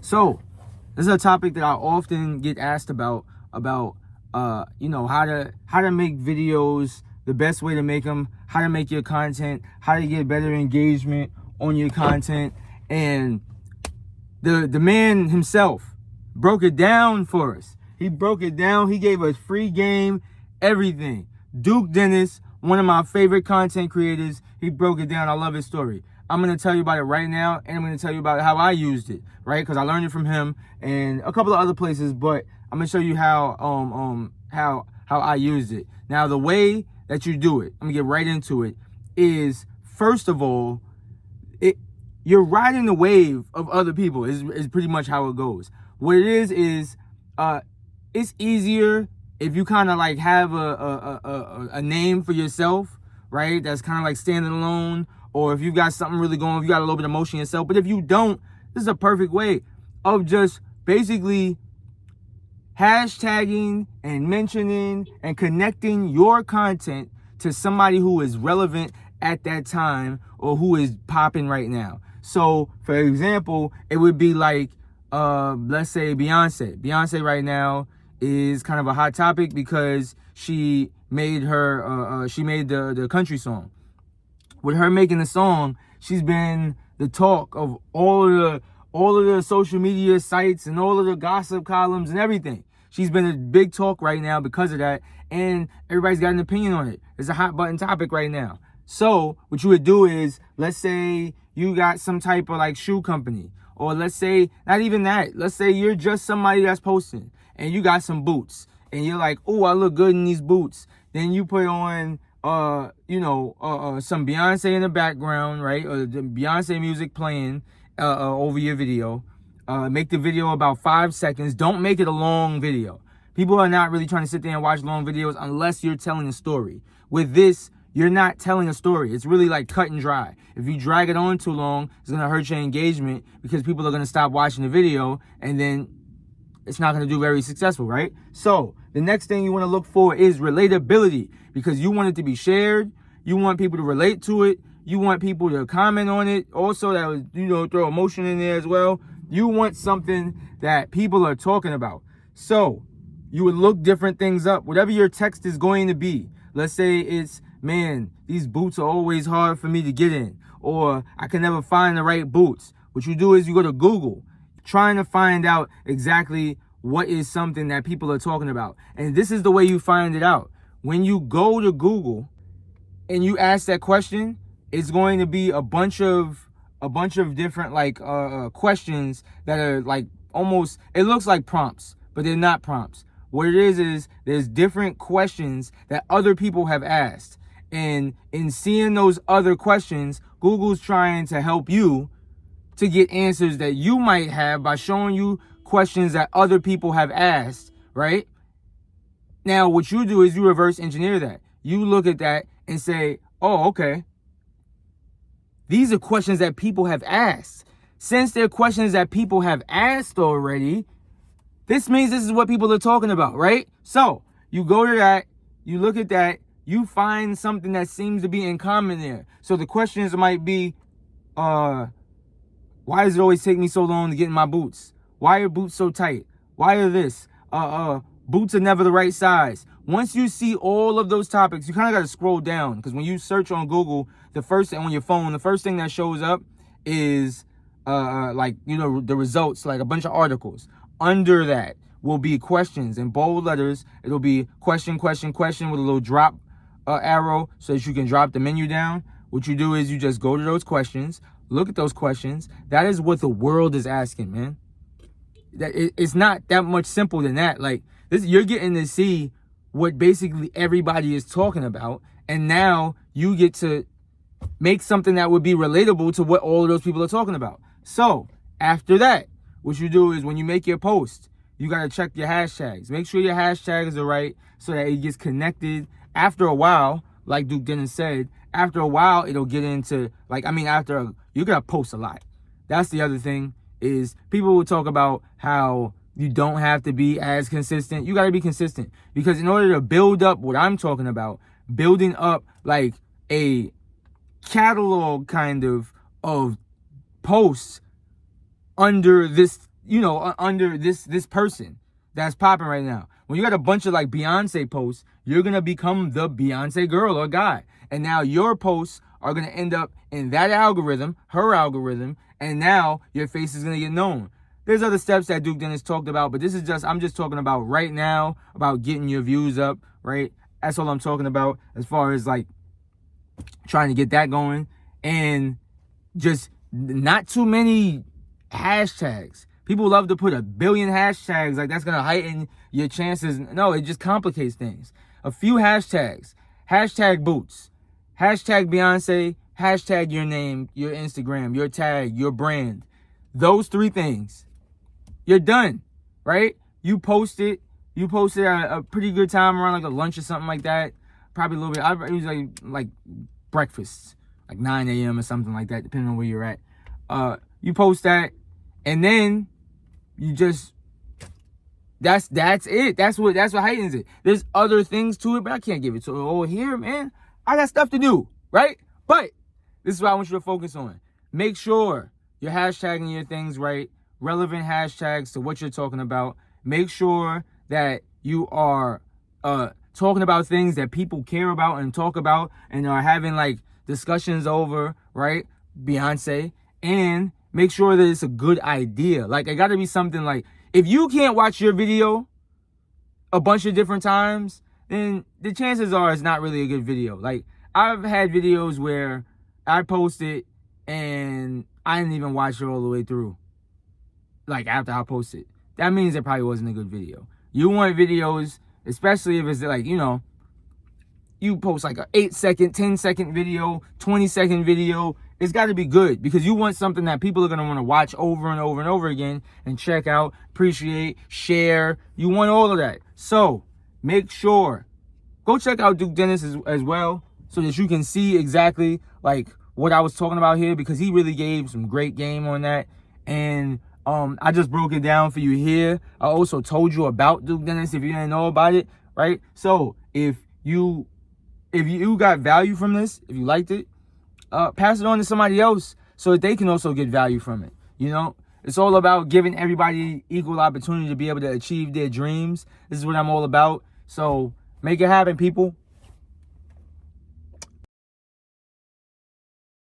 So this is a topic that I often get asked about you know, how to make videos, the best way to make them, how to make your content, how to get better engagement on your content. And the man himself broke it down for us. He broke it down. He gave us free game, everything. Duke Dennis, one of my favorite content creators, he broke it down. I love his story. I'm going to tell you about it right now, and I'm going to tell you about how I used it, right? Because I learned it from him and a couple of other places, but I'm going to show you how I used it. Now, the way that you do it, I'm going to get right into it, is first of all, you're riding the wave of other people is pretty much how it goes. What it is it's easier if you kind of like have a name for yourself, right? That's kind of like standing alone, or if you got something really going, if you got a little bit of motion yourself. But if you don't, this is a perfect way of just basically hashtagging and mentioning and connecting your content to somebody who is relevant at that time or who is popping right now. So, for example, it would be like, let's say Beyonce. Beyonce right now is kind of a hot topic because she made the country song. With her making the song, she's been the talk of all of the social media sites and all of the gossip columns and everything. She's been a big talk right now because of that, and everybody's got an opinion on it. It's a hot button topic right now. So what you would do is, let's say you got some type of like shoe company, or let's say not even that. Let's say you're just somebody that's posting and you got some boots and you're like, oh, I look good in these boots. Then you put on, some Beyonce in the background, right? Or the Beyonce music playing over your video. Make the video about 5 seconds. Don't make it a long video. People are not really trying to sit there and watch long videos unless you're telling a story. With this, you're not telling a story. It's really like cut and dry. If you drag it on too long, it's going to hurt your engagement because people are going to stop watching the video, and then it's not going to do very successful, right? So the next thing you want to look for is relatability, because you want it to be shared. You want people to relate to it. You want people to comment on it. Also, that would, throw emotion in there as well. You want something that people are talking about. So you would look different things up. Whatever your text is going to be. Let's say it's, man, these boots are always hard for me to get in, or I can never find the right boots. What you do is you go to Google, trying to find out exactly what is something that people are talking about. And this is the way you find it out. When you go to Google and you ask that question, it's going to be a bunch of different questions that are like almost, it looks like prompts, but they're not prompts. What it is there's different questions that other people have asked. And in seeing those other questions, Google's trying to help you to get answers that you might have by showing you questions that other people have asked, right? Now, what you do is you reverse engineer that. You look at that and say, oh, okay, these are questions that people have asked. Since they're questions that people have asked already, this means this is what people are talking about, right? So you go to that, you look at that, you find something that seems to be in common there. So the questions might be, why does it always take me so long to get in my boots? Why are boots so tight? Why are this? Boots are never the right size. Once you see all of those topics, you kind of got to scroll down, because when you search on Google, on your phone, the first thing that shows up is the results, like a bunch of articles. Under that will be questions in bold letters. It'll be question, question, question with a little drop arrow so that you can drop the menu down. What you do is you just go to those questions, look at those questions. That is what the world is asking, man. It's not that much simple than that. Like this, you're getting to see what basically everybody is talking about, and now you get to make something that would be relatable to what all of those people are talking about. So after that, what you do is when you make your post, you got to check your hashtags. Make sure your hashtags are right so that it gets connected. After a while, like Duke Dennis said, after a while, it'll get into, you're going to post a lot. That's the other thing, is people will talk about how you don't have to be as consistent. You got to be consistent, because in order to build up what I'm talking about, building up like a catalog kind of posts under this, under this person that's popping right now. When you got a bunch of like Beyonce posts, you're gonna become the Beyonce girl or guy. And now your posts are gonna end up in that algorithm, her algorithm, and now your face is gonna get known. There's other steps that Duke Dennis talked about, but I'm just talking about right now, about getting your views up, right? That's all I'm talking about as far as like trying to get that going. And just not too many hashtags. People love to put a billion hashtags, like that's gonna heighten your chances. No, it just complicates things. A few hashtags. Hashtag boots. Hashtag Beyonce. Hashtag your name, your Instagram, your tag, your brand. Those 3 things. You're done, right? You posted at a pretty good time around like a lunch or something like that. Probably a little bit. It was like breakfast, like 9 a.m. or something like that, depending on where you're at. You post that, and then you just that's it. That's what heightens it. There's other things to it, but I can't give it to over here, man. I got stuff to do, right? But this is what I want you to focus on. Make sure you're hashtagging your things right. Relevant hashtags to what you're talking about. Make sure that you are talking about things that people care about and talk about and are having like discussions over, right? Beyonce. And make sure that it's a good idea. Like, it got to be something like, if you can't watch your video a bunch of different times, then the chances are it's not really a good video. Like, I've had videos where I posted and I didn't even watch it all the way through. Like, after I posted. That means it probably wasn't a good video. You want videos, especially if it's like, you post like an 8-second, 10-second video, 20-second video. It's got to be good because you want something that people are going to want to watch over and over and over again and check out, appreciate, share. You want all of that. So make sure, go check out Duke Dennis as well so that you can see exactly like what I was talking about here, because he really gave some great game on that. And I just broke it down for you here. I also told you about Duke Dennis if you didn't know about it, right? So if you got value from this, if you liked it, pass it on to somebody else so that they can also get value from it. It's all about giving everybody equal opportunity to be able to achieve their dreams. This is what I'm all about. So make it happen, people.